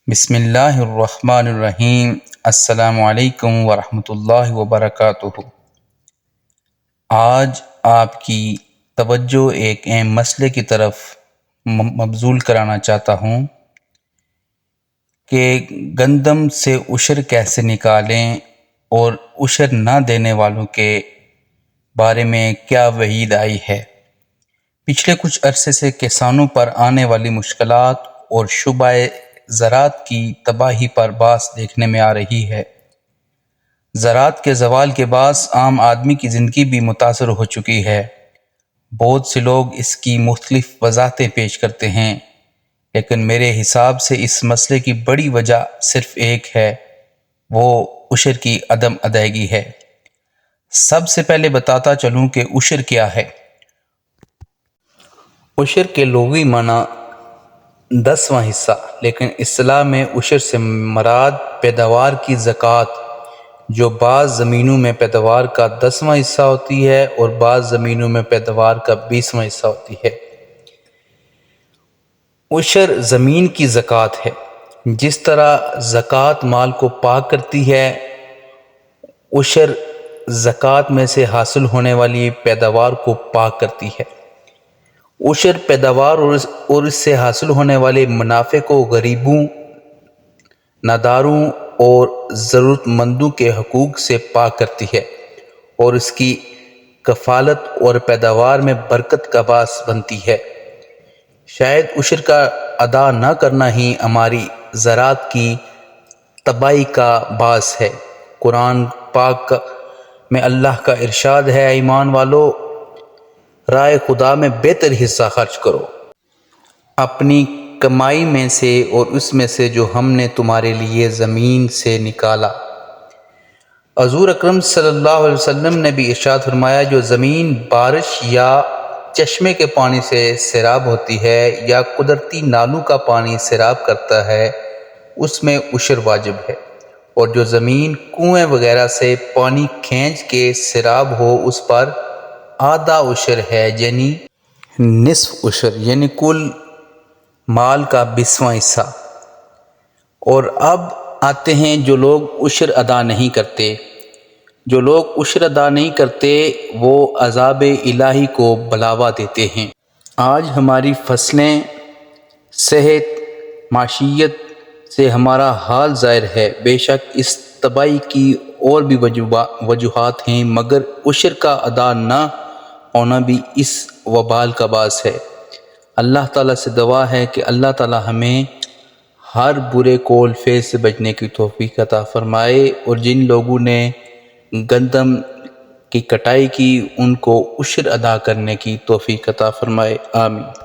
بسم اللہ الرحمن الرحیم۔ السلام علیکم ورحمۃ اللہ وبرکاتہ۔ آج آپ کی توجہ ایک اہم مسئلے کی طرف مبذول کرانا چاہتا ہوں کہ گندم سے عشر کیسے نکالیں اور عشر نہ دینے والوں کے بارے میں کیا وعید آئی ہے۔ پچھلے کچھ عرصے سے کسانوں پر آنے والی مشکلات اور شعبہ زراعت کی تباہی پر باعث دیکھنے میں آ رہی ہے۔ زراعت کے زوال کے باعث عام آدمی کی زندگی بھی متاثر ہو چکی ہے۔ بہت سے لوگ اس کی مختلف وضاحتیں پیش کرتے ہیں، لیکن میرے حساب سے اس مسئلے کی بڑی وجہ صرف ایک ہے، وہ عشر کی عدم ادائیگی ہے۔ سب سے پہلے بتاتا چلوں کہ عشر کیا ہے۔ عشر کے لغوی معنی 10واں حصہ، لیکن اصطلاح میں عشر سے مراد پیداوار کی زکوٰۃ، جو بعض زمینوں میں پیداوار کا 10واں حصہ ہوتی ہے اور بعض زمینوں میں پیداوار کا 20واں حصہ ہوتی ہے۔ عشر زمین کی زکوٰۃ ہے۔ جس طرح زکوٰۃ مال کو پاک کرتی ہے، عشر زکوٰۃ میں سے حاصل ہونے والی پیداوار کو پاک کرتی ہے۔ عشر پیداوار اور اس سے حاصل ہونے والے منافع کو غریبوں، ناداروں اور ضرورت مندوں کے حقوق سے پاک کرتی ہے اور اس کی کفالت اور پیداوار میں برکت کا باعث بنتی ہے۔ شاید عشر کا ادا نہ کرنا ہی ہماری زراعت کی تباہی کا باعث ہے۔ قرآن پاک میں اللہ کا ارشاد ہے، ایمان والو، راہ خدا میں بہتر حصہ خرچ کرو، اپنی کمائی میں سے اور اس میں سے جو ہم نے تمہارے لیے زمین سے نکالا۔ حضور اکرم صلی اللہ علیہ وسلم نے بھی ارشاد فرمایا، جو زمین بارش یا چشمے کے پانی سے سیراب ہوتی ہے یا قدرتی نالوں کا پانی سیراب کرتا ہے، اس میں عشر واجب ہے، اور جو زمین کنویں وغیرہ سے پانی کھینچ کے سیراب ہو اس پر آدھا عشر ہے، یعنی نصف عشر، یعنی کل مال کا 20واں حصہ۔ اور اب آتے ہیں جو لوگ عشر ادا نہیں کرتے۔ جو لوگ عشر ادا نہیں کرتے وہ عذاب الہی کو بلاوا دیتے ہیں۔ آج ہماری فصلیں، صحت، معیشت سے ہمارا حال ظاہر ہے۔ بے شک اس تباہی کی اور بھی وجوہات ہیں، مگر عشر کا ادا نہ ہونا بھی اس وبال کا باعث ہے۔ اللہ تعالیٰ سے دعا ہے کہ اللہ تعالیٰ ہمیں ہر برے قول فعل سے بچنے کی توفیق عطا فرمائے، اور جن لوگوں نے گندم کی کٹائی کی ان کو عشر ادا کرنے کی توفیق عطا فرمائے۔ آمین۔